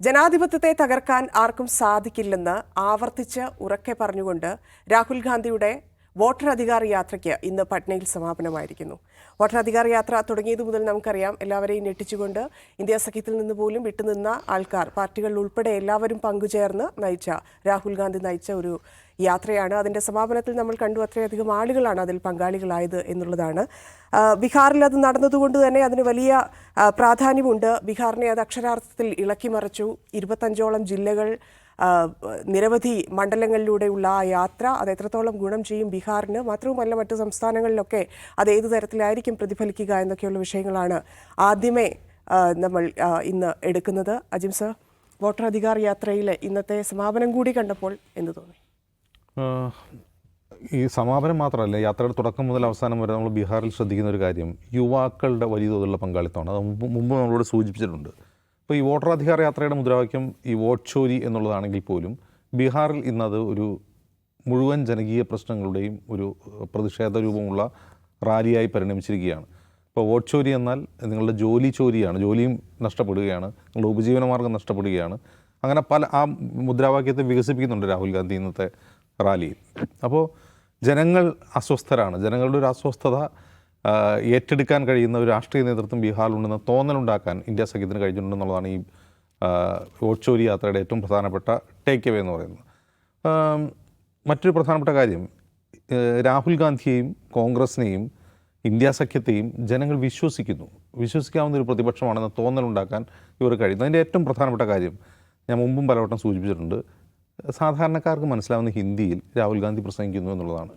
ജനാധിപത്യത്തെ തകർക്കാൻ ആർക്കും സാധിക്കില്ലെന്ന് ആവർത്തിച്ച് ഉറക്കെ പറഞ്ഞുകൊണ്ട് രാഹുൽ ഗാന്ധിയുടെ വോട്ടർ അധികാർ യാത്രയ്ക്ക് ഇന്ന് പട്നയിൽ സമാപനമായിരിക്കുന്നു. വോട്ടർ അധികാർ യാത്ര തുടങ്ങിയതു മുതൽ നമുക്കറിയാം, എല്ലാവരെയും ഞെട്ടിച്ചുകൊണ്ട് ഇന്ത്യ സഖ്യത്തിൽ നിന്ന് പോലും വിട്ടുനിന്ന ആൾക്കാർ, പാർട്ടികളിൽ ഉൾപ്പെടെ എല്ലാവരും പങ്കുചേർന്ന് നയിച്ച, രാഹുൽ ഗാന്ധി നയിച്ച ഒരു യാത്രയാണ്. അതിൻ്റെ സമാപനത്തിൽ നമ്മൾ കണ്ടു അത്രയധികം ആളുകളാണ് അതിൽ പങ്കാളികളായത് എന്നുള്ളതാണ്. ബീഹാറിൽ അത് നടന്നതുകൊണ്ട് തന്നെ അതിന് വലിയ പ്രാധാന്യമുണ്ട്. ബീഹാറിനെ അത് അക്ഷരാർത്ഥത്തിൽ ഇളക്കിമറിച്ചു. 25ഓളം ജില്ലകൾ, നിരവധി മണ്ഡലങ്ങളിലൂടെയുള്ള ആ യാത്ര അത് എത്രത്തോളം ഗുണം ചെയ്യും ബീഹാറിന്, മാത്രവുമല്ല മറ്റു സംസ്ഥാനങ്ങളിലൊക്കെ അത് ഏതു തരത്തിലായിരിക്കും പ്രതിഫലിക്കുക എന്നൊക്കെയുള്ള വിഷയങ്ങളാണ് ആദ്യമേ നമ്മൾ ഇന്ന് എടുക്കുന്നത്. അജിം സർ, വോട്ടർ അധികാർ യാത്രയിലെ ഇന്നത്തെ സമാപനം കൂടി കണ്ടപ്പോൾ എന്ത് തോന്നി? ഈ സമാപനം മാത്രമല്ല, യാത്രയുടെ തുടക്കം മുതൽ അവസാനം വരെ നമ്മൾ ബീഹാറിൽ ശ്രദ്ധിക്കുന്ന ഒരു കാര്യം യുവാക്കളുടെ വലിയ തോതിലുള്ള പങ്കാളിത്തമാണ്. അത് മുമ്പ് നമ്മളോട് സൂചിപ്പിച്ചിട്ടുണ്ട്. ഇപ്പോൾ ഈ വോട്ടർ അധികാർ യാത്രയുടെ മുദ്രാവാക്യം ഈ വോട്ട് ചോരി എന്നുള്ളതാണെങ്കിൽ പോലും ബീഹാറിൽ ഇന്നത് ഒരു മുഴുവൻ ജനകീയ പ്രശ്നങ്ങളുടെയും ഒരു പ്രതിഷേധ രൂപമുള്ള റാലിയായി പരിണമിച്ചിരിക്കുകയാണ്. ഇപ്പോൾ വോട്ട് ചോരി എന്നാൽ നിങ്ങളുടെ ജോലി ചോരിയാണ്, ജോലിയും നഷ്ടപ്പെടുകയാണ്, നിങ്ങളുടെ ഉപജീവനമാർഗ്ഗം നഷ്ടപ്പെടുകയാണ്. അങ്ങനെ ആ മുദ്രാവാക്യത്തെ വികസിപ്പിക്കുന്നുണ്ട് രാഹുൽ ഗാന്ധി ഇന്നത്തെ റാലിയിൽ. അപ്പോൾ ജനങ്ങൾ അസ്വസ്ഥരാണ്. ജനങ്ങളുടെ ഒരു അസ്വസ്ഥത ഏറ്റെടുക്കാൻ കഴിയുന്ന ഒരു രാഷ്ട്രീയ നേതൃത്വം ബീഹാറിലുണ്ടെന്ന് തോന്നലുണ്ടാക്കാൻ ഇന്ത്യ സഖ്യത്തിന് കഴിഞ്ഞിട്ടുണ്ടെന്നുള്ളതാണ് ഈ വോട്ട് ചോരി യാത്രയുടെ ഏറ്റവും പ്രധാനപ്പെട്ട ടേക്ക് അവേ എന്ന് പറയുന്നത്. മറ്റൊരു പ്രധാനപ്പെട്ട കാര്യം, രാഹുൽ ഗാന്ധിയെയും കോൺഗ്രസിനെയും ഇന്ത്യ സഖ്യത്തെയും ജനങ്ങൾ വിശ്വസിക്കാവുന്ന ഒരു പ്രതിപക്ഷമാണെന്ന് തോന്നലുണ്ടാക്കാൻ ഇവർ കഴിയുന്നു. അതിൻ്റെ ഏറ്റവും പ്രധാനപ്പെട്ട കാര്യം ഞാൻ മുമ്പും പലവട്ടം സൂചിപ്പിച്ചിട്ടുണ്ട്, സാധാരണക്കാർക്ക് മനസ്സിലാവുന്ന ഹിന്ദിയിൽ രാഹുൽ ഗാന്ധി പ്രസംഗിക്കുന്നു എന്നുള്ളതാണ്.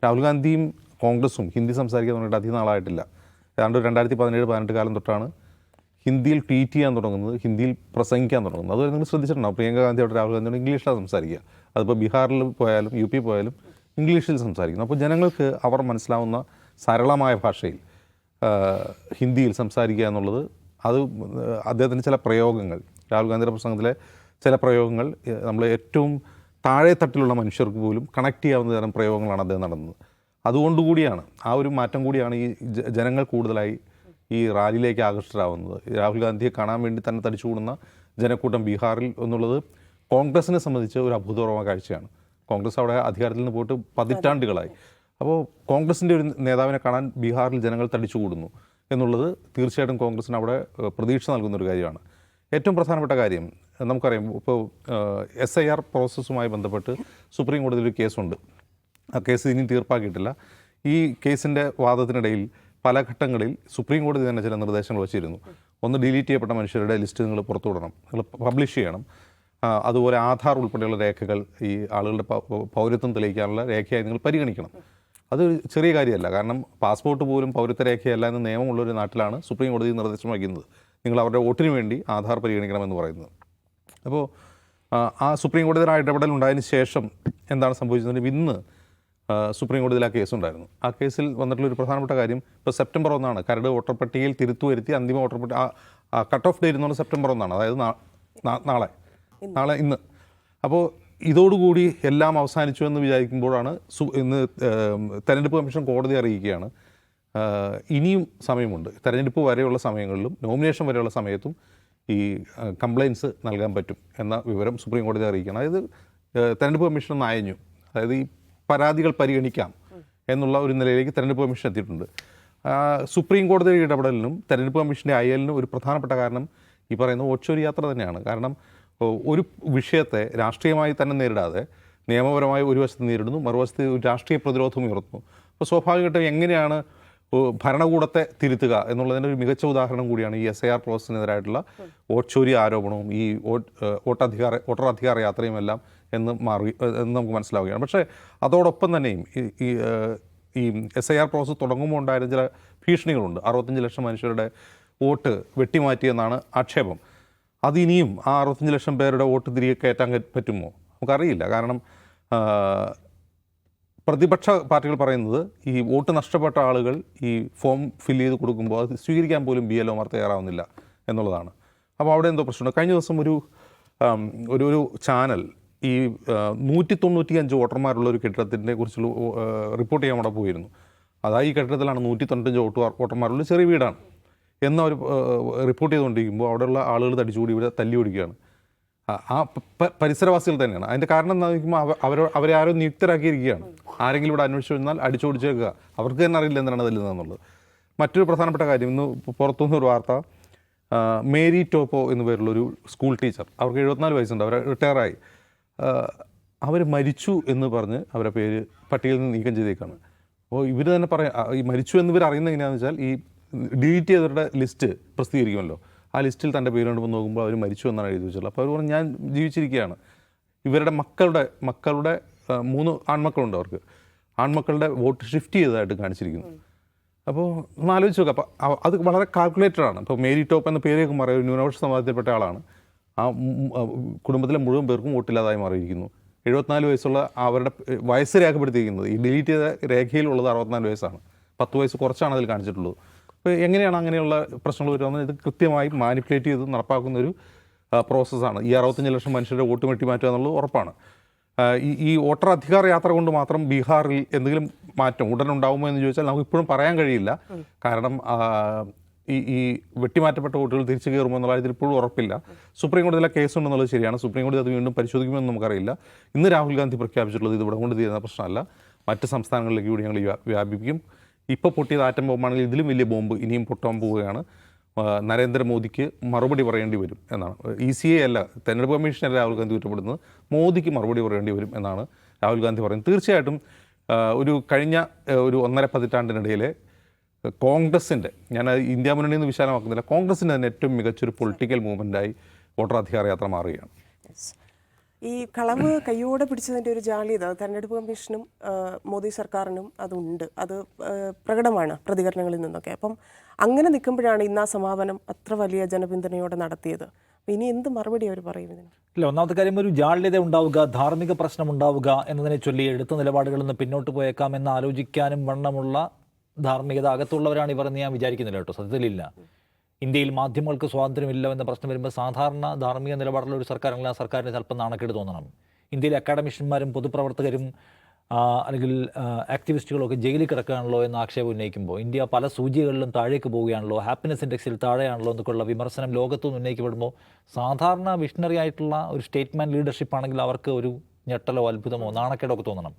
രാഹുൽ ഗാന്ധിയും കോൺഗ്രസും ഹിന്ദി സംസാരിക്കാൻ തുടങ്ങിയിട്ട് അധികം നാളായിട്ടില്ല. ഏതാണ്ട് 2017-18 കാലം തൊട്ടാണ് ഹിന്ദിയിൽ ട്വീറ്റ് ചെയ്യാൻ തുടങ്ങുന്നത്, ഹിന്ദിയിൽ പ്രസംഗിക്കാൻ തുടങ്ങുന്നത്. അതുവരെ നിങ്ങൾ ശ്രദ്ധിച്ചിട്ടുണ്ടാവും, പ്രിയങ്ക ഗാന്ധിയോട് രാഹുൽ ഗാന്ധിയോട് ഇംഗ്ലീഷിലാണ് സംസാരിക്കുക. അതിപ്പോൾ ബീഹാറിൽ പോയാലും യു പി പോയാലും ഇംഗ്ലീഷിൽ സംസാരിക്കുന്നു. അപ്പോൾ ജനങ്ങൾക്ക് അവർ മനസ്സിലാവുന്ന സരളമായ ഭാഷയിൽ ഹിന്ദിയിൽ സംസാരിക്കുക എന്നുള്ളത്, അത് അദ്ദേഹത്തിൻ്റെ ചില പ്രയോഗങ്ങൾ, രാഹുൽ ഗാന്ധിയുടെ പ്രസംഗത്തിലെ ചില പ്രയോഗങ്ങൾ നമ്മൾ ഏറ്റവും താഴെ തട്ടിലുള്ള മനുഷ്യർക്ക് പോലും കണക്ട് ചെയ്യാവുന്ന തരം പ്രയോഗങ്ങളാണ് അദ്ദേഹം നടന്നത്. അതുകൊണ്ടുകൂടിയാണ്, ആ ഒരു മാറ്റം കൂടിയാണ് ഈ ജനങ്ങൾ കൂടുതലായി ഈ റാലിയിലേക്ക് ആകർഷിതരാകുന്നത്. രാഹുൽ ഗാന്ധിയെ കാണാൻ വേണ്ടി തന്നെ തടിച്ചുകൂടുന്ന ജനക്കൂട്ടം ബീഹാറിൽ എന്നുള്ളത് കോൺഗ്രസിനെ സംബന്ധിച്ച് ഒരു അഭൂതപൂർവമായ കാഴ്ചയാണ്. കോൺഗ്രസ് അവിടെ അധികാരത്തിൽ നിന്ന് പോയിട്ട് പതിറ്റാണ്ടുകളായി. അപ്പോൾ കോൺഗ്രസിൻ്റെ ഒരു നേതാവിനെ കാണാൻ ബീഹാറിൽ ജനങ്ങൾ തടിച്ചുകൂടുന്നു എന്നുള്ളത് തീർച്ചയായിട്ടും കോൺഗ്രസിന് അവിടെ പ്രതീക്ഷ നൽകുന്നൊരു കാര്യമാണ്. ഏറ്റവും പ്രധാനപ്പെട്ട കാര്യം നമുക്കറിയാം, ഇപ്പോൾ SIR പ്രോസസ്സുമായി ബന്ധപ്പെട്ട് സുപ്രീം കോടതിയിൽ ഒരു കേസുണ്ട്. ആ കേസ് ഇനിയും തീർപ്പാക്കിയിട്ടില്ല. ഈ കേസിൻ്റെ വാദത്തിനിടയിൽ പല ഘട്ടങ്ങളിൽ സുപ്രീം കോടതി തന്നെ ചില നിർദ്ദേശങ്ങൾ വച്ചിരുന്നു. ഒന്ന്, ഡിലീറ്റ് ചെയ്യപ്പെട്ട മനുഷ്യരുടെ ലിസ്റ്റ് നിങ്ങൾ പുറത്തുവിടണം, നിങ്ങൾ പബ്ലിഷ് ചെയ്യണം. അതുപോലെ ആധാർ ഉൾപ്പെടെയുള്ള രേഖകൾ, ഈ ആളുകളുടെ പൗരത്വം തെളിയിക്കാനുള്ള രേഖയായി നിങ്ങൾ പരിഗണിക്കണം. അത് ചെറിയ കാര്യമല്ല, കാരണം പാസ്പോർട്ട് പോലും പൗരത്വ രേഖയല്ല എന്ന നിയമമുള്ളൊരു നാട്ടിലാണ് സുപ്രീം കോടതി നിർദ്ദേശം വയ്ക്കുന്നത്. നിങ്ങൾ അവരുടെ വോട്ടിന് വേണ്ടി ആധാർ പരിഗണിക്കണമെന്ന് പറയുന്നത്. അപ്പോൾ ആ സുപ്രീം കോടതിയുടെ ഇടപെടൽ ഉണ്ടായതിന് ശേഷം എന്താണ് സംഭവിച്ചത്? ഇന്ന് സുപ്രീം കോടതിയിൽ ആ കേസുണ്ടായിരുന്നു. ആ കേസിൽ വന്നിട്ടുള്ളൊരു പ്രധാനപ്പെട്ട കാര്യം, ഇപ്പോൾ സെപ്റ്റംബർ 1 കരട് വോട്ടർ പട്ടികയിൽ തിരുത്തുവരുത്തി അന്തിമ വോട്ടർ പട്ടിക കട്ട് ഓഫ് ഡേറ്റ് എന്ന് പറഞ്ഞാൽ സെപ്റ്റംബർ 1, അതായത് നാളെ ഇന്ന്. അപ്പോൾ ഇതോടുകൂടി എല്ലാം അവസാനിച്ചു എന്ന് വിചാരിക്കുമ്പോഴാണ് ഇന്ന് തെരഞ്ഞെടുപ്പ് കമ്മീഷൻ കോടതി അറിയിക്കുകയാണ് ഇനിയും സമയമുണ്ട്. തെരഞ്ഞെടുപ്പ് വരെയുള്ള സമയങ്ങളിലും നോമിനേഷൻ വരെയുള്ള സമയത്തും ഈ കംപ്ലയിൻസ് നൽകാൻ പറ്റും എന്ന വിവരം സുപ്രീം കോടതി അറിയിക്കണം. അതായത് തെരഞ്ഞെടുപ്പ് കമ്മീഷൻ നയഞ്ഞു, അതായത് ഈ പരാതികൾ പരിഗണിക്കാം എന്നുള്ള ഒരു നിലയിലേക്ക് തെരഞ്ഞെടുപ്പ് കമ്മീഷൻ എത്തിയിട്ടുണ്ട്. സുപ്രീം കോടതിയുടെ ഇടപെടലിനും തെരഞ്ഞെടുപ്പ് കമ്മീഷൻ്റെ അയലിനും ഒരു പ്രധാനപ്പെട്ട കാരണം ഈ പറയുന്ന വോട്ട് ചോരി യാത്ര തന്നെയാണ്. കാരണം ഒരു വിഷയത്തെ രാഷ്ട്രീയമായി തന്നെ നേരിടാതെ നിയമപരമായി ഒരു വശത്ത് നേരിടുന്നു, മറുവശത്ത് രാഷ്ട്രീയ പ്രതിരോധം ഉയർത്തുന്നു. അപ്പോൾ സ്വാഭാവികമായിട്ടും എങ്ങനെയാണ് ഭരണകൂടത്തെ തിരുത്തുക എന്നുള്ളതിൻ്റെ ഒരു മികച്ച ഉദാഹരണം കൂടിയാണ് ഈ SIR പ്രോസസ്സിനെതിരായിട്ടുള്ള വോട്ട് ചോരി ആരോപണവും ഈ വോട്ടർ അധികാര യാത്രയും എല്ലാം എന്ന് നമുക്ക് മനസ്സിലാവുകയാണ്. പക്ഷേ അതോടൊപ്പം തന്നെയും ഈ SIR പ്രോസസ്സ് തുടങ്ങുമ്പോൾ ഉണ്ടായിരുന്ന ചില ഭീഷണികളുണ്ട്. 65 ലക്ഷം മനുഷ്യരുടെ വോട്ട് വെട്ടിമാറ്റിയെന്നാണ് ആക്ഷേപം. അതിനിയും ആ 65 ലക്ഷം പേരുടെ വോട്ട് തിരികെ കയറ്റാൻ പറ്റുമോ നമുക്കറിയില്ല. കാരണം പ്രതിപക്ഷ പാർട്ടികൾ പറയുന്നത് ഈ വോട്ട് നഷ്ടപ്പെട്ട ആളുകൾ ഈ ഫോം ഫില്ല് ചെയ്ത് കൊടുക്കുമ്പോൾ അത് സ്വീകരിക്കാൻ പോലും BLOമാർ തയ്യാറാവുന്നില്ല എന്നുള്ളതാണ്. അപ്പോൾ അവിടെ എന്തോ പ്രശ്നമുണ്ട്. കഴിഞ്ഞ ദിവസം ഒരു ചാനൽ ഈ 195 വോട്ടർമാരുള്ള ഒരു കെട്ടിടത്തിൻ്റെ കുറിച്ചുള്ള റിപ്പോർട്ട് ചെയ്യാൻ അവിടെ പോയിരുന്നു. അതായത് ഈ കെട്ടിടത്തിലാണ് 195 വോട്ടർമാരുള്ള ചെറിയ വീടാണ് എന്നവർ റിപ്പോർട്ട് ചെയ്തുകൊണ്ടിരിക്കുമ്പോൾ അവിടെയുള്ള ആളുകൾ തടിച്ചുകൂടി ഇവിടെ തല്ലി ഓടിക്കുകയാണ്. ആ പരിസരവാസികൾ തന്നെയാണ്. അതിൻ്റെ കാരണം എന്താണെന്ന് ചോദിക്കുമ്പോൾ അവരെ ആരോ നിയുക്തരാക്കിയിരിക്കുകയാണ്. ആരെങ്കിലും ഇവിടെ അന്വേഷിച്ച് വന്നാൽ അടിച്ചോടിച്ചേക്കുക. അവർക്ക് തന്നെ അറിയില്ല എന്താണ് അതിലെന്നുള്ളത്. മറ്റൊരു പ്രധാനപ്പെട്ട കാര്യം, ഇന്ന് പുറത്തുനിന്ന് ഒരു വാർത്ത, മേരി ടോപ്പോ എന്നു പേരുള്ളൊരു സ്കൂൾ ടീച്ചർ, അവർക്ക് 74 വയസ്സുണ്ട്, അവർ റിട്ടയറായി, അവർ മരിച്ചു എന്ന് പറഞ്ഞ് അവരുടെ പേര് പട്ടികയിൽ നിന്ന് നീക്കം ചെയ്തേക്കാണ്. അപ്പോൾ ഇവർ തന്നെ ഈ മരിച്ചു എന്നിവർ അറിയുന്നത് എങ്ങനെയാണെന്ന് വെച്ചാൽ ഈ ഡിലീറ്റ് ചെയ്തവരുടെ ലിസ്റ്റ് പ്രസിദ്ധീകരിക്കുമല്ലോ, ആ ലിസ്റ്റിൽ തൻ്റെ പേര് കൊണ്ട് നോക്കുമ്പോൾ അവർ മരിച്ചു എന്നാണ് എഴുതി വെച്ചുള്ളത്. അപ്പോൾ അവർ പറഞ്ഞു ഞാൻ ജീവിച്ചിരിക്കുകയാണ്. ഇവരുടെ മക്കളുടെ 3 ആൺമക്കളുണ്ട്, അവർക്ക് ആൺമക്കളുടെ വോട്ട് ഷിഫ്റ്റ് ചെയ്തതായിട്ട് കാണിച്ചിരിക്കുന്നു. അപ്പോൾ ഒന്ന് ആലോചിച്ച് നോക്കാം. അപ്പോൾ അത് വളരെ കാൽക്കുലേറ്റഡ് ആണ്. ഇപ്പോൾ മേരി ടോപ്പ് എന്ന പേരൊക്കെ മാറിയ ഒരു ന്യൂനപക്ഷ സമുദായത്തിൽപ്പെട്ട ആളാണ്. ആ കുടുംബത്തിലെ മുഴുവൻ പേർക്കും വോട്ടില്ലാതായി മാറിയിരിക്കുന്നു. 74 വയസ്സുള്ള അവരുടെ വയസ്സ് രേഖപ്പെടുത്തിയിരിക്കുന്നത്, ഈ ഡിലീറ്റ് ചെയ്ത രേഖയിലുള്ളത് 64 വയസ്സാണ്. 10 വയസ്സ് കുറച്ചാണ് അതിൽ കാണിച്ചിട്ടുള്ളത്. അപ്പോൾ എങ്ങനെയാണ് അങ്ങനെയുള്ള പ്രശ്നങ്ങൾ വരുന്നത്? ഇത് കൃത്യമായി മാനിപ്പുലേറ്റ് ചെയ്ത് നടപ്പാക്കുന്ന ഒരു പ്രോസസ്സാണ്. ഈ 65 ലക്ഷം മനുഷ്യരുടെ വോട്ട് വെട്ടിമാറ്റുക എന്നുള്ളത് ഉറപ്പാണ്. ഈ വോട്ടർ അധികാര യാത്ര കൊണ്ട് മാത്രം ബീഹാറിൽ എന്തെങ്കിലും മാറ്റം ഉടൻ ഉണ്ടാകുമോ എന്ന് ചോദിച്ചാൽ നമുക്ക് ഇപ്പോഴും പറയാൻ കഴിയില്ല. കാരണം ഈ വെട്ടിമാറ്റപ്പെട്ട വോട്ടുകൾ തിരിച്ചു കയറുമോ എന്നുള്ള ഇതിൽ ഇപ്പോഴും ഉറപ്പില്ല. സുപ്രീം കോടതിയിലെ കേസുണ്ടെന്നുള്ളത് ശരിയാണ്. സുപ്രീം കോടതി അത് വീണ്ടും പരിശോധിക്കുമെന്ന് നമുക്കറിയില്ല. ഇന്ന് രാഹുൽ ഗാന്ധി പ്രഖ്യാപിച്ചിട്ടുള്ളത് ഇത് ഇവിടെ കൊണ്ട് തീരുന്ന പ്രശ്നമല്ല, മറ്റ് സംസ്ഥാനങ്ങളിലേക്ക് കൂടി ഞങ്ങൾ വ്യാപിപ്പിക്കും. ഇപ്പോൾ പൊട്ടിയത് ആറ്റം ബോംബാണെങ്കിൽ ഇതിലും വലിയ ബോംബ് ഇനിയും പൊട്ടാൻ പോവുകയാണ്. നരേന്ദ്രമോദിക്ക് മറുപടി പറയേണ്ടി വരും എന്നാണ്. ECA അല്ല, തെരഞ്ഞെടുപ്പ് കമ്മീഷനല്ല രാഹുൽ ഗാന്ധി കുറ്റപ്പെടുന്നത്, മോദിക്ക് മറുപടി പറയേണ്ടി വരും എന്നാണ് രാഹുൽ ഗാന്ധി പറയുന്നത്. തീർച്ചയായിട്ടും കഴിഞ്ഞ ഒരു 1.5 പതിറ്റാണ്ടിനിടയിലെ കോൺഗ്രസിൻ്റെ, ഞാൻ ഇന്ത്യ മുന്നണിയിൽ നിന്ന് വിശാലമാക്കുന്നില്ല, കോൺഗ്രസിൻ്റെ തന്നെ ഏറ്റവും മികച്ചൊരു പൊളിറ്റിക്കൽ മൂവ്മെൻറ്റായി വോട്ടർ അധികാര യാത്ര മാറുകയാണ്. ഈ കളവ് കയ്യോടെ പിടിച്ചതിൻ്റെ ഒരു ജാള്യത തെരഞ്ഞെടുപ്പ് കമ്മീഷനും മോദി സർക്കാരിനും അതുണ്ട്, അത് പ്രകടമാണ് പ്രതികരണങ്ങളിൽ നിന്നൊക്കെ. അപ്പം അങ്ങനെ നിൽക്കുമ്പോഴാണ് ഇന്ന് ആ സമാപനം അത്ര വലിയ ജനപിന്തുണയോടെ നടത്തിയത്. ഇനി എന്ത് മറുപടി അവർ പറയും ഇതിന്? ഇല്ല, ഒന്നാമത്തെ കാര്യം ഒരു ജാള്യത ഉണ്ടാവുക, ധാർമ്മിക പ്രശ്നം ഉണ്ടാവുക എന്നതിനെ ചൊല്ലി എടുത്ത നിലപാടുകളിൽ നിന്ന് പിന്നോട്ട് പോയേക്കാം എന്ന് ആലോചിക്കാനും വണ്ണമുള്ള ധാർമ്മികത അകത്തുള്ളവരാണ് ഇവർ എന്ന് ഞാൻ വിചാരിക്കുന്നില്ല കേട്ടോ. സത്യത്തിലില്ല. ഇന്ത്യയിൽ മാധ്യമങ്ങൾക്ക് സ്വാതന്ത്ര്യമില്ല എന്ന പ്രശ്നം വരുമ്പോൾ സാധാരണ ധാർമ്മിക നിലപാടുള്ള ഒരു സർക്കാരെങ്കിൽ ആ സർക്കാരിന് ചിലപ്പോൾ നാണക്കേട് തോന്നണം. ഇന്ത്യയിലെ അക്കാഡമിഷ്യന്മാരും പൊതുപ്രവർത്തകരും അല്ലെങ്കിൽ ആക്ടിവിസ്റ്റുകളൊക്കെ ജയിലിൽ കിടക്കുകയാണല്ലോ എന്ന ആക്ഷേപം ഉന്നയിക്കുമ്പോൾ ഇന്ത്യ പല സൂചികളിലും താഴേക്ക് പോവുകയാണല്ലോ, ഹാപ്പിനെസ് ഇൻഡെക്സിൽ താഴെയാണല്ലോ എന്നൊക്കെയുള്ള വിമർശനം ലോകത്തുനിന്ന് ഉന്നയിക്കപ്പെടുമ്പോൾ സാധാരണ വിഷണറി ആയിട്ടുള്ള ഒരു സ്റ്റേറ്റ്മെൻറ്റ് ലീഡർഷിപ്പ് ആണെങ്കിൽ അവർക്ക് ഒരു ഞെട്ടലോ അത്ഭുതമോ നാണക്കേടോ ഒക്കെ തോന്നണം.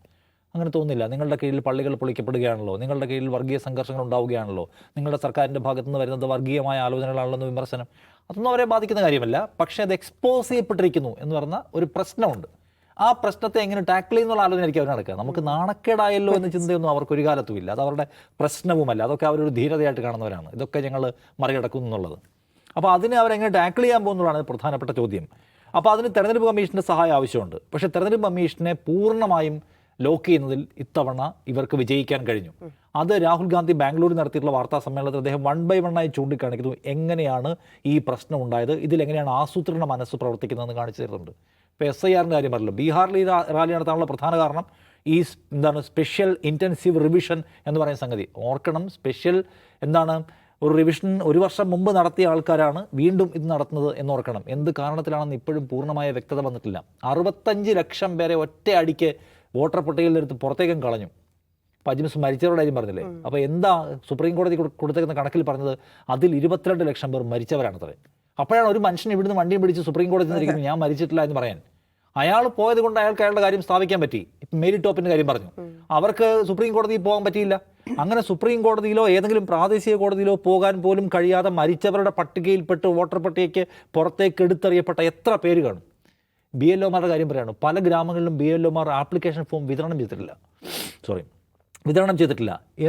അങ്ങനെ തോന്നില്ല. നിങ്ങളുടെ കീഴിൽ പള്ളികൾ പൊളിക്കപ്പെടുകയാണല്ലോ, നിങ്ങളുടെ കീഴിൽ വർഗീയ സംഘർഷങ്ങൾ ഉണ്ടാവുകയാണല്ലോ, നിങ്ങളുടെ സർക്കാരിൻ്റെ ഭാഗത്തു നിന്ന് വരുന്നത് വർഗീയമായ ആലോചനകളാണല്ലോ എന്ന് വിമർശനം, അതൊന്നും അവരെ ബാധിക്കുന്ന കാര്യമല്ല. പക്ഷേ അത് എക്സ്പോസ് ചെയ്യപ്പെട്ടിരിക്കുന്നു എന്ന് പറഞ്ഞ ഒരു പ്രശ്നമുണ്ട്. ആ പ്രശ്നത്തെ എങ്ങനെ ടാക്കിൾ ചെയ്യുന്നുള്ള ആലോചനയായിരിക്കും അവർ നടക്കുക. നമുക്ക് നാണക്കേടായല്ലോ എന്ന ചിന്തയൊന്നും അവർക്കൊരു കാലത്തുമില്ല. അത് അവരുടെ പ്രശ്നവുമല്ല. അതൊക്കെ അവരൊരു ധീരതയായിട്ട് കാണുന്നവരാണ്. ഇതൊക്കെ ഞങ്ങൾ മറികടക്കുന്നു എന്നുള്ളത്. അപ്പോൾ അതിനെ അവരെങ്ങനെ ടാക്കിൾ ചെയ്യാൻ പോകുന്നതാണ് പ്രധാനപ്പെട്ട ചോദ്യം. അപ്പോൾ അതിന് തെരഞ്ഞെടുപ്പ് കമ്മീഷൻ്റെ സഹായം ആവശ്യമുണ്ട്. പക്ഷേ തെരഞ്ഞെടുപ്പ് കമ്മീഷനെ പൂർണ്ണമായും ലോക്ക് ചെയ്യുന്നതിൽ ഇത്തവണ ഇവർക്ക് വിജയിക്കാൻ കഴിഞ്ഞു. അത് രാഹുൽ ഗാന്ധി ബാംഗ്ലൂരിൽ നടത്തിയിട്ടുള്ള വാർത്താ സമ്മേളനത്തിൽ അദ്ദേഹം 1 by 1 ആയി ചൂണ്ടിക്കാണിക്കുന്നു എങ്ങനെയാണ് ഈ പ്രശ്നം ഉണ്ടായത്, ഇതിലെങ്ങനെയാണ് ആസൂത്രണ മനസ്സ് പ്രവർത്തിക്കുന്നതെന്ന് കാണിച്ചു തരുന്നുണ്ട്. ഇപ്പോൾ SIRൻ്റെ കാര്യം പറഞ്ഞല്ലോ, ബീഹാറിൽ ഈ റാലി നടത്താനുള്ള പ്രധാന കാരണം ഈ സ്പെഷ്യൽ ഇൻറ്റൻസീവ് റിവിഷൻ എന്ന് പറയുന്ന സംഗതി ഓർക്കണം. സ്പെഷ്യൽ ഒരു റിവിഷൻ 1 വർഷം മുമ്പ് നടത്തിയ ആൾക്കാരാണ് വീണ്ടും ഇത് നടത്തുന്നത് എന്നോർക്കണം. എന്ത് കാരണത്തിലാണെന്ന് ഇപ്പോഴും പൂർണ്ണമായ വ്യക്തത വന്നിട്ടില്ല. 65 ലക്ഷം പേരെ ഒറ്റ അടിക്ക് വോട്ടർ പട്ടികയിലെടുത്ത് പുറത്തേക്കും കളഞ്ഞു. അപ്പോൾ അജ്മിസ് മരിച്ചവരുടെ കാര്യം പറഞ്ഞില്ലേ, അപ്പോൾ എന്താ സുപ്രീം കോടതി കൊടുത്തേക്കുന്ന കണക്കിൽ പറഞ്ഞത്? അതിൽ 22 ലക്ഷം പേർ മരിച്ചവരാണത്രേ. അപ്പോഴാണ് ഒരു മനുഷ്യൻ ഇവിടുന്ന് വണ്ടിയും പിടിച്ച് സുപ്രീം കോടതി നിന്നിരിക്കുന്നു ഞാൻ മരിച്ചിട്ടില്ല എന്ന് പറയാൻ. അയാൾ പോയത് കൊണ്ട് അയാൾക്ക് അയാളുടെ കാര്യം സ്ഥാപിക്കാൻ പറ്റി. ഇപ്പം മേരി ടോപ്പിൻ്റെ കാര്യം പറഞ്ഞു, അവർക്ക് സുപ്രീം കോടതിയിൽ പോകാൻ പറ്റിയില്ല. അങ്ങനെ സുപ്രീം കോടതിയിലോ ഏതെങ്കിലും പ്രാദേശിക കോടതിയിലോ പോകാൻ പോലും കഴിയാതെ മരിച്ചവരുടെ പട്ടികയിൽപ്പെട്ട് വോട്ടർ പട്ടികയ്ക്ക് പുറത്തേക്ക് എടുത്തെറിയപ്പെട്ട എത്ര പേര് കാണും? BLOമാരുടെ കാര്യം പറയുകയാണ്. പല ഗ്രാമങ്ങളിലും BLOമാർ ആപ്ലിക്കേഷൻ ഫോം വിതരണം ചെയ്തിട്ടില്ല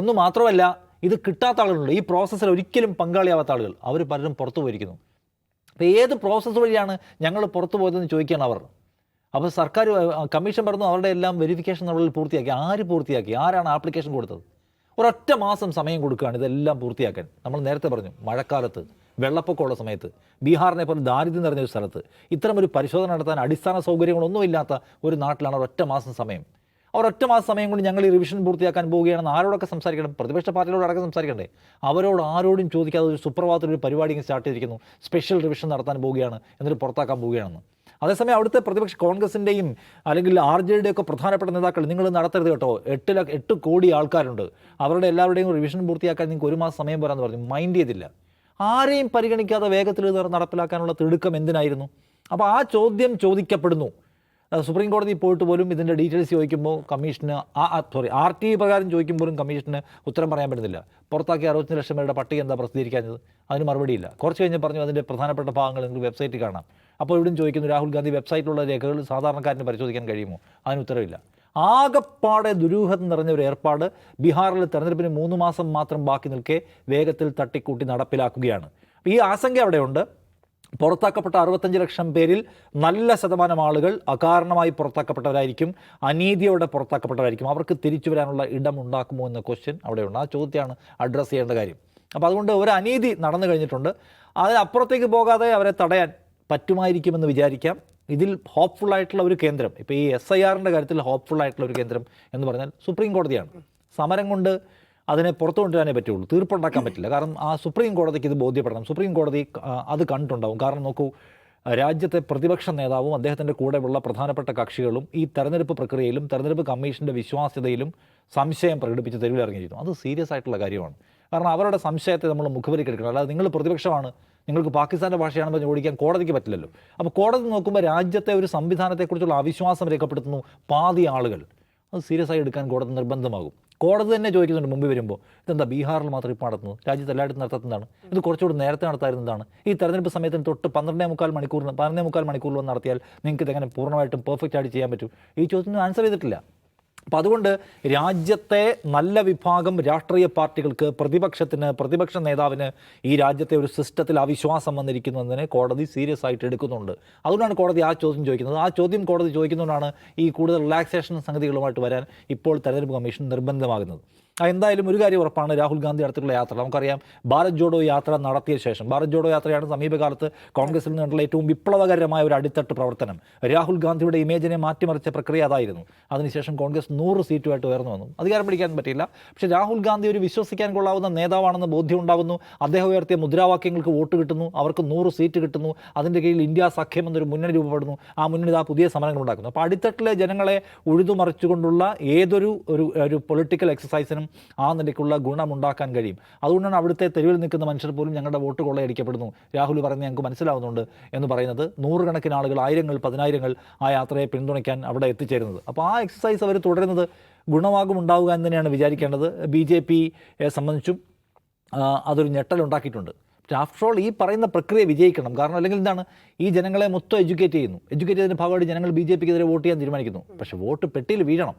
എന്നു മാത്രമല്ല, ഇത് കിട്ടാത്ത ആളുകളുണ്ട്. ഈ പ്രോസസ്സിൽ ഒരിക്കലും പങ്കാളിയാവാത്ത ആളുകൾ, അവർ പലരും പുറത്തു പോയിരിക്കുന്നു. അപ്പോൾ ഏത് പ്രോസസ്സ് വഴിയാണ് ഞങ്ങൾ പുറത്തു പോയതെന്ന് ചോദിക്കുകയാണ് അവർ. അപ്പോൾ സർക്കാർ കമ്മീഷൻ പറഞ്ഞു അവരുടെ എല്ലാം വെരിഫിക്കേഷൻ നടപടികൾ പൂർത്തിയാക്കി. ആര് പൂർത്തിയാക്കി? ആരാണ് ആപ്ലിക്കേഷൻ കൊടുത്തത്? ഒരൊറ്റ മാസം സമയം കൊടുക്കുകയാണ് ഇതെല്ലാം പൂർത്തിയാക്കാൻ. നമ്മൾ നേരത്തെ പറഞ്ഞു, മഴക്കാലത്ത് വെള്ളപ്പൊക്കമുള്ള സമയത്ത് ബീഹാറിനെ പോലെ ദാരിദ്ര്യം നിറഞ്ഞൊരു സ്ഥലത്ത് ഇത്തരമൊരു പരിശോധന നടത്താൻ അടിസ്ഥാന സൗകര്യങ്ങളൊന്നുമില്ലാത്ത ഒരു നാട്ടിലാണ് ഒരൊറ്റ മാസം സമയം. ഒരൊറ്റ മാസം സമയം കൊണ്ട് ഞങ്ങൾ ഈ റിവിഷൻ പൂർത്തിയാക്കാൻ പോവുകയാണെന്ന് ആരോടൊക്കെ സംസാരിക്കണം? പ്രതിപക്ഷ പാർട്ടികളോട് അടക്കം സംസാരിക്കണ്ടേ? അവരോട് ആരോടും ചോദിക്കാതെ ഒരു സുപ്രഭാതത്തിലൊരു പരിപാടി സ്റ്റാർട്ട് ചെയ്തിരിക്കുന്നു, സ്പെഷ്യൽ റിവിഷൻ നടത്താൻ പോവുകയാണ്, എന്നിട്ട് പുറത്താക്കാൻ പോവുകയാണെന്ന്. അതേസമയം അവിടുത്തെ പ്രതിപക്ഷ കോൺഗ്രസിൻ്റെയും അല്ലെങ്കിൽ RJDയുടെ ഒക്കെ പ്രധാനപ്പെട്ട നേതാക്കൾ നിങ്ങൾ നടത്തരുത് കേട്ടോ, 8 കോടി ആൾക്കാരുണ്ട്, അവരുടെ എല്ലാവരുടെയും റിവിഷൻ പൂർത്തിയാക്കാൻ നിങ്ങൾക്ക് 1 മാസം സമയം പോരാന്ന് പറഞ്ഞു. മൈൻഡ് ചെയ്തില്ല. ആരെയും പരിഗണിക്കാതെ വേഗത്തിൽ നടപ്പിലാക്കാനുള്ള തിടുക്കം എന്തിനായിരുന്നു? അപ്പോൾ ആ ചോദ്യം ചോദിക്കപ്പെടുന്നു. സുപ്രീം കോടതി പോയിട്ട് പോലും ഇതിൻ്റെ ഡീറ്റെയിൽസ് ചോദിക്കുമ്പോൾ കമ്മീഷന് RTI പ്രകാരം ചോദിക്കുമ്പോഴും കമ്മീഷന് ഉത്തരം പറയാൻ പറ്റുന്നില്ല. പുറത്താക്കിയ 65 ലക്ഷം പേരുടെ പട്ടിക എന്താ പ്രസിദ്ധീകരിക്കാഞ്ഞത്? അതിന് മറുപടിയില്ല. കുറച്ച് കഴിഞ്ഞ് പറഞ്ഞു അതിൻ്റെ പ്രധാനപ്പെട്ട ഭാഗങ്ങൾ നിങ്ങൾ വെബ്സൈറ്റിൽ കാണാം. അപ്പോൾ ഇവിടെയും ചോദിക്കുന്നു രാഹുൽ ഗാന്ധി വെബ്സൈറ്റിലുള്ള രേഖകൾ സാധാരണക്കാരന് പരിശോധിക്കാൻ കഴിയുമോ? അതിന് ഉത്തരവില്ല. ആകപ്പാടെ ദുരൂഹത നിറഞ്ഞ ഒരു ഏർപ്പാട് ബീഹാറിൽ തെരഞ്ഞെടുപ്പിന് 3 മാസം മാത്രം ബാക്കി നിൽക്കെ വേഗത്തിൽ തട്ടിക്കൂട്ടി നടപ്പിലാക്കുകയാണ്. ഈ ആശങ്ക അവിടെയുണ്ട്. പുറത്താക്കപ്പെട്ട 65 ലക്ഷം പേരിൽ നല്ല ശതമാനം ആളുകൾ അകാരണമായി പുറത്താക്കപ്പെട്ടവരായിരിക്കും, അനീതിയോടെ പുറത്താക്കപ്പെട്ടവരായിരിക്കും. അവർക്ക് തിരിച്ചു വരാനുള്ള ഇടമുണ്ടാക്കുമോ എന്ന ക്വസ്റ്റ്യൻ അവിടെയുണ്ട്. ആ ചോദ്യമാണ് അഡ്രസ്സ് ചെയ്യേണ്ട കാര്യം. അപ്പോൾ അതുകൊണ്ട് ഒരു അനീതി നടന്നു കഴിഞ്ഞിട്ടുണ്ട്. അതിനപ്പുറത്തേക്ക് പോകാതെ അവരെ തടയാൻ പറ്റുമായിരിക്കുമെന്ന് വിചാരിക്കാം. ഇതിൽ ഹോപ്പ്ഫുള്ളായിട്ടുള്ള ഒരു കേന്ദ്രം, ഇപ്പോൾ ഈ SIRൻ്റെ കാര്യത്തിൽ ഹോപ്പ്ഫുള്ളായിട്ടുള്ള ഒരു കേന്ദ്രം എന്ന് പറഞ്ഞാൽ സുപ്രീം കോടതിയാണ്. സമരം കൊണ്ട് അതിനെ പുറത്തു കൊണ്ടുവരാനേ പറ്റുള്ളൂ, തീർപ്പുണ്ടാക്കാൻ പറ്റില്ല. കാരണം ആ സുപ്രീം കോടതിക്ക് ഇത് ബോധ്യപ്പെടണം. സുപ്രീം കോടതി അത് കണ്ടിട്ടുണ്ടാവും. കാരണം നോക്കൂ, രാജ്യത്തെ പ്രതിപക്ഷ നേതാവും അദ്ദേഹത്തിൻ്റെ കൂടെയുള്ള പ്രധാനപ്പെട്ട കക്ഷികളും ഈ തെരഞ്ഞെടുപ്പ് പ്രക്രിയയിലും തെരഞ്ഞെടുപ്പ് കമ്മീഷൻ്റെ വിശ്വാസ്യതയിലും സംശയം പ്രകടിപ്പിച്ച് തെരുവിലിറങ്ങിയിരുന്നു. അത് സീരിയസ് ആയിട്ടുള്ള കാര്യമാണ്. കാരണം അവരുടെ സംശയത്തെ നമ്മൾ മുഖവരിക്കെടുക്കണം. അല്ലാതെ നിങ്ങൾ പ്രതിപക്ഷമാണ്, നിങ്ങൾക്ക് പാകിസ്ഥാൻ്റെ ഭാഷയാണെന്ന് പറഞ്ഞ് ഓടിക്കാൻ കോടതിക്ക് പറ്റില്ലല്ലോ. അപ്പോൾ കോടതി നോക്കുമ്പോൾ രാജ്യത്തെ ഒരു സംവിധാനത്തെക്കുറിച്ചുള്ള അവിശ്വാസം രേഖപ്പെടുത്തുന്നു പാതി ആളുകൾ. അത് സീരിയസ് ആയി എടുക്കാൻ കോടതി നിർബന്ധമാകും. കോടതി തന്നെ ചോദിക്കുന്നുണ്ട് മുമ്പ് വരുമ്പോൾ, ഇതെന്താ ബീഹാറിൽ മാത്രം ഇപ്പോൾ നടത്തുന്നത്, രാജ്യത്ത് എല്ലായിടത്തും നടത്തുന്നതാണ്, ഇത് കുറച്ചുകൂടി നേരത്തെ നടത്താറുന്നതാണ്. ഈ തെരഞ്ഞെടുപ്പ് സമയത്തിന് തൊട്ട് 12.25 മണിക്കൂറിൽ വന്ന് നടത്തിയാൽ നിങ്ങൾക്ക് ഇതെങ്ങനെ പൂർണ്ണമായിട്ടും പെർഫെക്റ്റ് ആയിട്ട് ചെയ്യാൻ പറ്റും? ഈ ചോദ്യത്തിന് ആൻസർ ചെയ്തിട്ടില്ല. അപ്പോൾ അതുകൊണ്ട് രാജ്യത്തെ നല്ല വിഭാഗം രാഷ്ട്രീയ പാർട്ടികൾക്ക്, പ്രതിപക്ഷത്തിന്, പ്രതിപക്ഷ നേതാവിന് ഈ രാജ്യത്തെ ഒരു സിസ്റ്റത്തിൽ അവിശ്വാസം വന്നിരിക്കുന്നതിനെ കോടതി സീരിയസ് ആയിട്ട് എടുക്കുന്നുണ്ട്. അതുകൊണ്ടാണ് കോടതി ആ ചോദ്യം ചോദിക്കുന്നത്. ആ ചോദ്യം കോടതി ചോദിക്കുന്നതുകൊണ്ടാണ് ഈ കൂടുതൽ റിലാക്സേഷൻ സംഗതികളുമായിട്ട് വരാൻ ഇപ്പോൾ തെരഞ്ഞെടുപ്പ് കമ്മീഷൻ നിർബന്ധമാകുന്നത്. എന്തായാലും ഒരു കാര്യം ഉറപ്പാണ്, രാഹുൽ ഗാന്ധി അടുത്തുള്ള യാത്ര നമുക്കറിയാം. ഭാരത് ജോഡോ യാത്ര നടത്തിയ ശേഷം, ഭാരത് ജോഡോ യാത്രയാണ് സമീപകാലത്ത് കോൺഗ്രസിൽ നിന്നുള്ള ഏറ്റവും വിപ്ലവകരമായ ഒരു അടിത്തട്ട് പ്രവർത്തനം. രാഹുൽ ഗാന്ധിയുടെ ഇമേജിനെ മാറ്റിമറിച്ച പ്രക്രിയ അതായിരുന്നു. അതിനുശേഷം കോൺഗ്രസ് 100 സീറ്റുമായിട്ട് ഉയർന്നു വന്നു. അധികാരം പിടിക്കാൻ പറ്റിയില്ല. പക്ഷേ രാഹുൽ ഗാന്ധി ഒരു വിശ്വസിക്കാൻ കൊള്ളാവുന്ന നേതാവാണെന്ന് ബോധ്യം ഉണ്ടാകുന്നു. അദ്ദേഹം ഉയർത്തിയ മുദ്രാവാക്യങ്ങൾക്ക് വോട്ട് കിട്ടുന്നു, അവർക്ക് 100 സീറ്റ് കിട്ടുന്നു. അതിൻ്റെ കീഴിൽ ഇന്ത്യ സഖ്യം എന്നൊരു മുന്നണി രൂപപ്പെടുന്നു. ആ മുന്നണി പുതിയ സമരങ്ങൾ ഉണ്ടാക്കുന്നു. അപ്പോൾ അടിത്തട്ടിലെ ജനങ്ങളെ ഉഴുതുമറിച്ചുകൊണ്ടുള്ള ഏതൊരു ഒരു പൊളിറ്റിക്കൽ എക്സസൈസിനും ആ നിലയ്ക്കുള്ള ഗുണമുണ്ടാക്കാൻ കഴിയും. അതുകൊണ്ടാണ് അവിടുത്തെ തെരുവിൽ നിൽക്കുന്ന മനുഷ്യർ പോലും ഞങ്ങളുടെ വോട്ട് കൊള്ളയടിക്കപ്പെടുന്നു, രാഹുൽ പറയുന്നത് ഞങ്ങൾക്ക് മനസ്സിലാവുന്നുണ്ട് എന്ന് പറയുന്നത്. 100 കണക്കിന് ആളുകൾ, ആയിരങ്ങൾ, പതിനായിരങ്ങൾ ആ യാത്രയെ പിന്തുണയ്ക്കാൻ അവിടെ എത്തിച്ചേരുന്നത്. അപ്പോൾ ആ എക്സസൈസ് അവർ തുടരുന്നത് ഗുണമാകുമുണ്ടാവുക എന്ന് തന്നെയാണ് വിചാരിക്കേണ്ടത്. BJPയെ സംബന്ധിച്ചും അതൊരു ഞെട്ടലുണ്ടാക്കിയിട്ടുണ്ട്. പക്ഷേ ആഫ്റ്റർ ഓൾ ഈ പറയുന്ന പ്രക്രിയ വിജയിക്കണം. കാരണം അല്ലെങ്കിൽ എന്താണ്, ഈ ജനങ്ങളെ മൊത്തം എഡ്യൂക്കേറ്റ് ചെയ്തതിൻ്റെ ഭാഗമായിട്ട് ജനങ്ങൾ BJPക്കെതിരെ വോട്ട് ചെയ്യാൻ തീരുമാനിക്കുന്നു. പക്ഷേ വോട്ട് പെട്ടിയിൽ വീഴണം.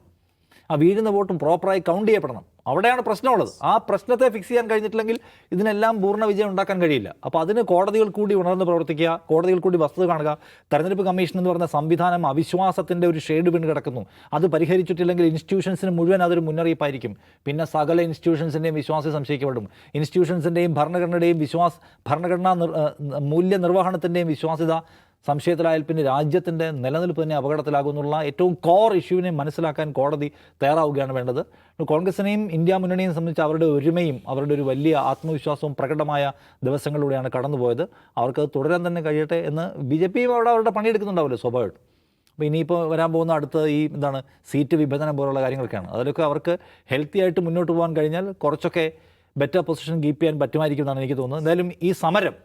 ആ വീഴുന്ന വോട്ടും പ്രോപ്പറായി കൗണ്ട് ചെയ്യപ്പെടണം. അവിടെയാണ് പ്രശ്നമുള്ളത്. ആ പ്രശ്നത്തെ ഫിക്സ് ചെയ്യാൻ കഴിഞ്ഞിട്ടില്ലെങ്കിൽ ഇതിനെല്ലാം പൂർണ്ണ വിജയം ഉണ്ടാക്കാൻ കഴിയില്ല. അപ്പോൾ അതിന് കോടതികൾ കൂടി ഉണർന്ന് പ്രവർത്തിക്കുക, കോടതികൾ കൂടി വസ്തുത കാണുക. തെരഞ്ഞെടുപ്പ് കമ്മീഷൻ എന്ന് പറയുന്ന സംവിധാനം അവിശ്വാസത്തിൻ്റെ ഒരു ഷെയ്ഡ് വീണ് കിടക്കുന്നു. അത് പരിഹരിച്ചിട്ടില്ലെങ്കിൽ ഇൻസ്റ്റിറ്റ്യൂഷൻസിന് മുഴുവൻ അതൊരു മുന്നറിയിപ്പായിരിക്കും. പിന്നെ സകല ഇൻസ്റ്റിറ്റ്യൂഷൻസിൻ്റെയും വിശ്വാസം സംശയിക്കപ്പെടും. ഇൻസ്റ്റിറ്റ്യൂഷൻസിൻ്റെയും ഭരണഘടനയുടെയും ഭരണഘടനാ മൂല്യനിർവഹണത്തിൻ്റെയും വിശ്വാസ്യത സംശയത്തിലായാൽ പിന്നെ രാജ്യത്തിൻ്റെ നിലനിൽപ്പ് തന്നെ അപകടത്തിലാകുന്നുള്ള ഏറ്റവും കോർ ഇഷ്യൂവിനെ മനസ്സിലാക്കാൻ കോടതി തയ്യാറാവുകയാണ് വേണ്ടത്. കോൺഗ്രസിനെയും ഇന്ത്യ മുന്നണിയെയും സംബന്ധിച്ച് അവരുടെ ഒരുമയും അവരുടെ ഒരു വലിയ ആത്മവിശ്വാസവും പ്രകടമായ ദിവസങ്ങളിലൂടെയാണ് കടന്നുപോയത്. അവർക്കത് തുടരാൻ തന്നെ കഴിയട്ടെ എന്ന് BJP അവിടെ അവരുടെ പണിയെടുക്കുന്നുണ്ടാവുമല്ലോ സ്വാഭാവികമായിട്ടും. അപ്പോൾ ഇനിയിപ്പോൾ വരാൻ പോകുന്ന അടുത്ത ഈ സീറ്റ് വിഭജനം പോലുള്ള കാര്യങ്ങളൊക്കെയാണ്. അതിലൊക്കെ അവർക്ക് ഹെൽത്തി ആയിട്ട് മുന്നോട്ട് പോകാൻ കഴിഞ്ഞാൽ കുറച്ചൊക്കെ ബെറ്റർ പൊസിഷൻ കീപ്പ് ചെയ്യാൻ പറ്റുമായിരിക്കും എന്നാണ് എനിക്ക് തോന്നുന്നത്. എന്തായാലും ഈ സമരം,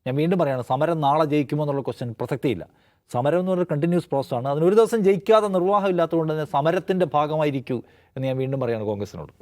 ഞാൻ വീണ്ടും പറയുകയാണ്, സമരം നാളെ ജയിക്കുമോ എന്നുള്ള ക്വസ്റ്റ്യൻ പ്രസക്തിയില്ല. സമരം എന്ന് പറഞ്ഞാൽ കണ്ടിന്യൂസ് പ്രോസസ്സാണ്. അതിനൊരു ദിവസം ജയിക്കാതെ നിർവാഹം ഇല്ലാത്തതുകൊണ്ട് തന്നെ സമരത്തിൻ്റെ ഭാഗമായിരിക്കൂ എന്ന് ഞാൻ വീണ്ടും പറയുകയാണ് കോൺഗ്രസിനോട്.